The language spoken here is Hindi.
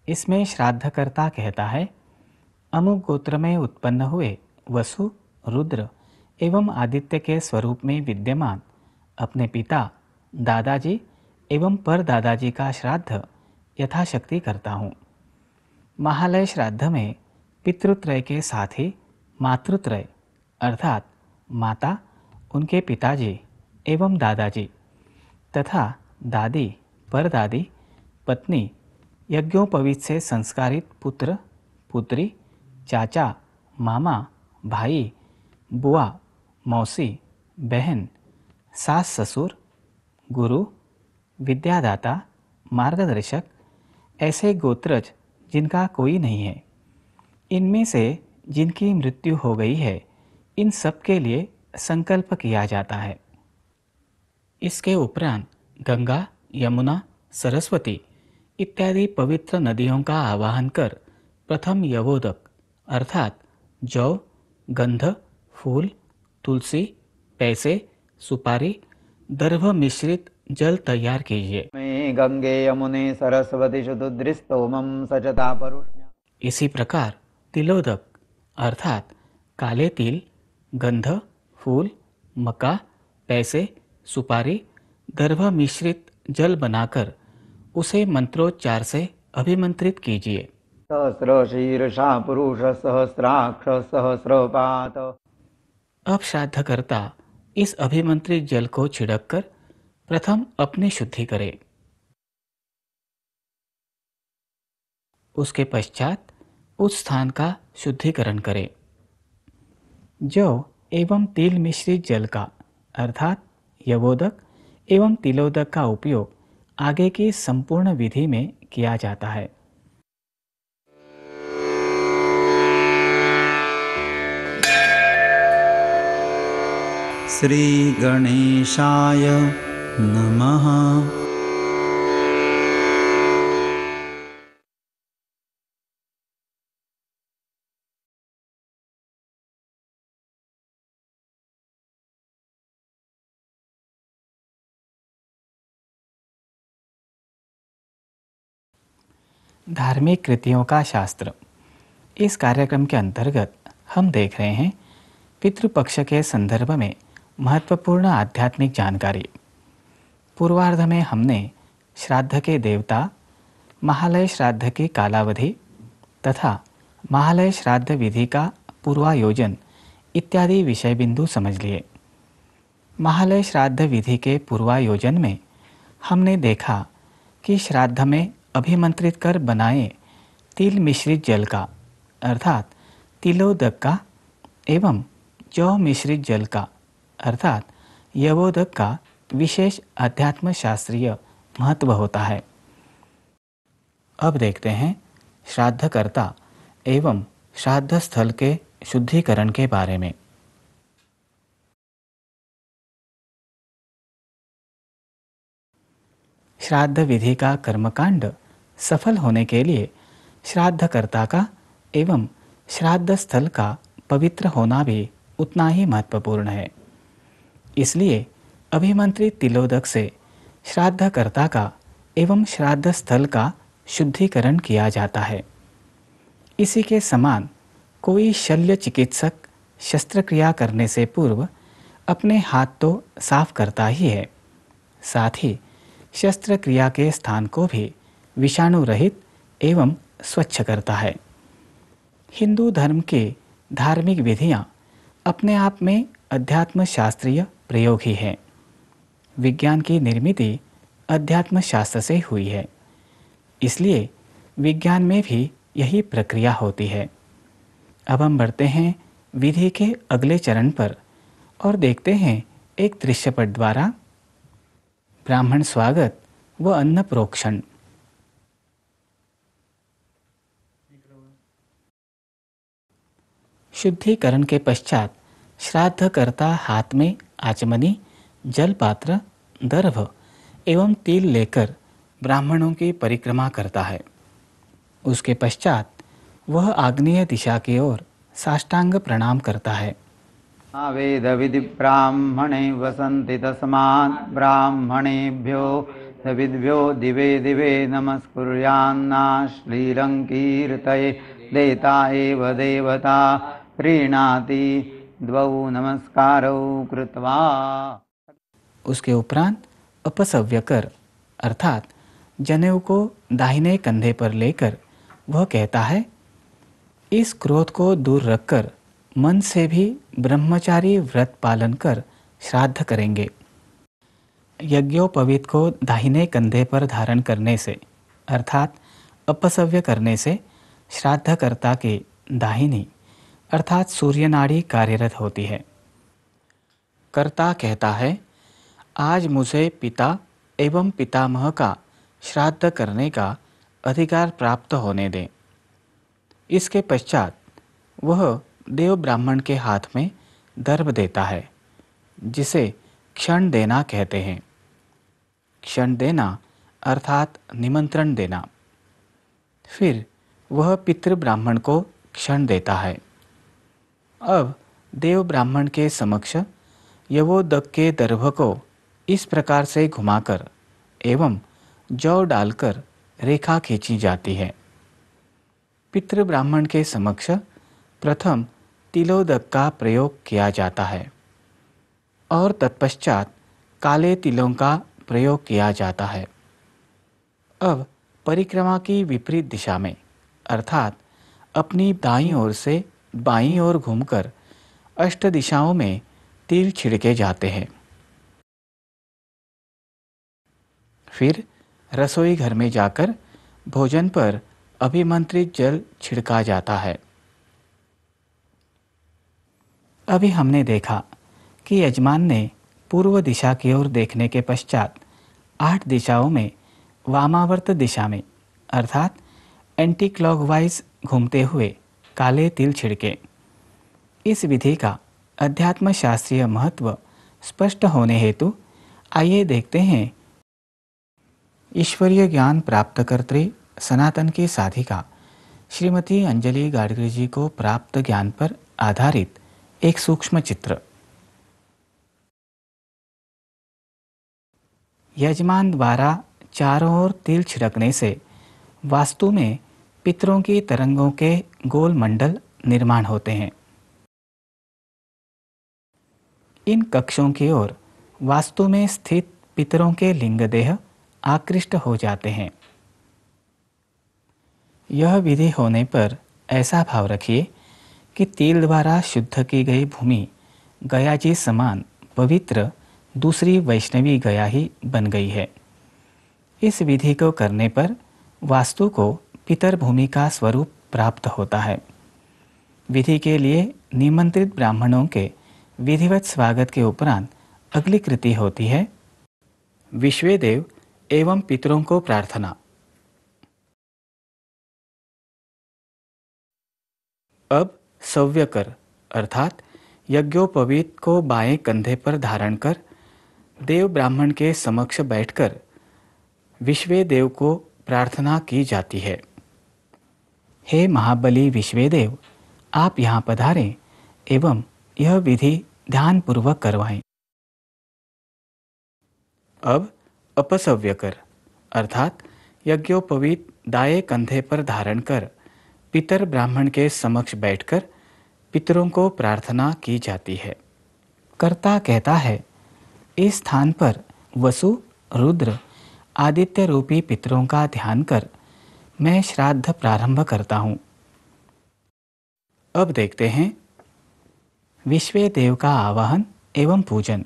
इसमें श्राद्धकर्ता कहता है, अमुक गोत्र में उत्पन्न हुए वसु, रुद्र एवं आदित्य के स्वरूप में विद्यमान अपने पिता, दादाजी एवं परदादाजी का श्राद्ध यथाशक्ति करता हूँ। महालय श्राद्ध में पितृत्रय के साथ ही मातृत्रय अर्थात माता, उनके पिताजी एवं दादाजी तथा दादी, परदादी, पत्नी, यज्ञोपवीत से संस्कारित पुत्र, पुत्री, चाचा, मामा, भाई, बुआ, मौसी, बहन, सास ससुर, गुरु, विद्यादाता, मार्गदर्शक ऐसे गोत्रज जिनका कोई नहीं है, इनमें से जिनकी मृत्यु हो गई है, इन सब के लिए संकल्प किया जाता है। इसके उपरांत गंगा, यमुना, सरस्वती इत्यादि पवित्र नदियों का आवाहन कर प्रथम यवोदक अर्थात जौ, गंध, फूल, तुलसी, पैसे, सुपारी, दर्भ मिश्रित जल तैयार कीजिए। में गंगे यमुने सरस्वती शुद्धुद्रिस्तोमं सचता परुष्ण्य। इसी प्रकार तिलोदक अर्थात काले तिल, गंध, फूल, मक्का, पैसे, सुपारी, दर्भ मिश्रित जल बनाकर उसे मंत्रोच्चार से अभिमंत्रित कीजिए। सहस्र शीर्षा पुरुष सहस्राक्ष सहस्रपात। अब श्राद्धकर्ता इस अभिमंत्रित जल को छिड़क कर प्रथम अपनी शुद्धि करे। उसके पश्चात उस स्थान का शुद्धिकरण करे। जौ एवं तिल मिश्रित जल का अर्थात यवोदक एवं तिलोदक का उपयोग आगे की संपूर्ण विधि में किया जाता है। श्री गणेशाय नमः। धार्मिक कृतियों का शास्त्र। इस कार्यक्रम के अंतर्गत हम देख रहे हैं पितृपक्ष के संदर्भ में महत्वपूर्ण आध्यात्मिक जानकारी। पूर्वार्ध में हमने श्राद्ध के देवता, महालय श्राद्ध की कालावधि तथा महालय श्राद्ध विधि का पूर्वायोजन इत्यादि विषय बिंदु समझ लिए। महालय श्राद्ध विधि के पूर्वायोजन में हमने देखा कि श्राद्ध में अभिमंत्रित कर बनाए तिल मिश्रित जल का अर्थात तिलोदक का एवं जौ मिश्रित जल का अर्थात यवोदक का विशेष अध्यात्म शास्त्रीय महत्व होता है। अब देखते हैं श्राद्धकर्ता एवं श्राद्ध स्थल के शुद्धिकरण के बारे में। श्राद्ध विधि का कर्मकांड सफल होने के लिए श्राद्धकर्ता का एवं श्राद्ध स्थल का पवित्र होना भी उतना ही महत्वपूर्ण है। इसलिए अभिमंत्रित तिलोदक से श्राद्धकर्ता का एवं श्राद्ध स्थल का शुद्धिकरण किया जाता है। इसी के समान कोई शल्य चिकित्सक शस्त्रक्रिया करने से पूर्व अपने हाथ तो साफ करता ही है, साथ ही शस्त्रक्रिया के स्थान को भी विषाणु रहित एवं स्वच्छ करता है। हिंदू धर्म के धार्मिक विधियां अपने आप में अध्यात्म शास्त्रीय प्रयोग ही है। विज्ञान की निर्मिति अध्यात्म शास्त्र से हुई है, इसलिए विज्ञान में भी यही प्रक्रिया होती है। अब हम बढ़ते हैं विधि के अगले चरण पर और देखते हैं एक दृश्यपट द्वारा ब्राह्मण स्वागत व अन्न प्रोक्षण। शुद्धिकरण के पश्चात श्राद्धकर्ता हाथ में आचमनी, जलपात्र, दर्भ एवं तिल लेकर ब्राह्मणों की परिक्रमा करता है। उसके पश्चात वह आग्नेय दिशा की ओर साष्टांग प्रणाम करता है। वेद विधि ब्राह्मणे वसन्ति तस्मात् ब्राह्मणेभ्यो सविद्भ्यो दिवे दिवे नमस्कुर्यान्नाश्लीलङ्कीर्तये देता एव देवता प्रीणाति द्वौ नमस्कारौ कृत्वा। उसके उपरांत अपसव्य कर अर्थात जनेऊ को दाहिने कंधे पर लेकर वह कहता है, इस क्रोध को दूर रखकर मन से भी ब्रह्मचारी व्रत पालन कर श्राद्ध करेंगे। यज्ञोपवीत को दाहिने कंधे पर धारण करने से अर्थात अपसव्य करने से श्राद्धकर्ता की दाहिनी अर्थात सूर्य नाड़ी कार्यरत होती है। कर्ता कहता है, आज मुझे पिता एवं पितामह का श्राद्ध करने का अधिकार प्राप्त होने दें। इसके पश्चात वह देव ब्राह्मण के हाथ में दर्भ देता है, जिसे क्षण देना कहते हैं। क्षण देना अर्थात निमंत्रण देना। फिर वह पितृ ब्राह्मण को क्षण देता है। अब देव ब्राह्मण के समक्ष यवोदक के दर्भ को इस प्रकार से घुमाकर एवं जौ डालकर रेखा खींची जाती है। पितृ ब्राह्मण के समक्ष प्रथम तिलोदक का प्रयोग किया जाता है और तत्पश्चात काले तिलों का प्रयोग किया जाता है। अब परिक्रमा की विपरीत दिशा में अर्थात अपनी दाईं ओर से बाईं ओर घूमकर अष्ट दिशाओं में तिल छिड़के जाते हैं। फिर रसोई घर में जाकर भोजन पर अभिमंत्रित जल छिड़का जाता है। अभी हमने देखा कि यजमान ने पूर्व दिशा की ओर देखने के पश्चात 8 दिशाओं में वामावर्त दिशा में अर्थात एंटी क्लॉकवाइज घूमते हुए काले तिल छिड़के। इस विधि का अध्यात्म शास्त्रीय महत्व स्पष्ट होने हेतु आइए देखते हैं ईश्वरीय ज्ञान प्राप्त कर्त्री सनातन की साधिका श्रीमती अंजलि गाडगिल जी को प्राप्त ज्ञान पर आधारित एक सूक्ष्म चित्र। यजमान द्वारा चारों ओर तिल छिड़कने से वास्तु में पितरों की तरंगों के गोल मंडल निर्माण होते हैं। इन कक्षों की ओर वास्तु में स्थित पितरों के लिंग देह आकृष्ट हो जाते हैं। यह विधि होने पर ऐसा भाव रखिए कि तिल द्वारा शुद्ध की गई भूमि गया जी समान पवित्र दूसरी वैष्णवी गया ही बन गई है। इस विधि को करने पर वास्तु को पितर भूमि का स्वरूप प्राप्त होता है। विधि के लिए निमंत्रित ब्राह्मणों के विधिवत स्वागत के उपरांत अगली कृति होती है विश्वेदेव एवं पितरों को प्रार्थना। अब सव्य कर अर्थात यज्ञोपवीत को बाएं कंधे पर धारण कर देव ब्राह्मण के समक्ष बैठकर विश्वेदेव को प्रार्थना की जाती है। हे महाबली विश्वेदेव, आप यहाँ पधारें एवं यह विधि ध्यानपूर्वक करवाएं। अब अपसव्य कर अर्थात यज्ञोपवीत दाएं कंधे पर धारण कर पितर ब्राह्मण के समक्ष बैठकर पितरों को प्रार्थना की जाती है। कर्ता कहता है, इस स्थान पर वसु, रुद्र, आदित्य रूपी पितरों का ध्यान कर मैं श्राद्ध प्रारंभ करता हूँ। अब देखते हैं विश्वेदेव का आवाहन एवं पूजन।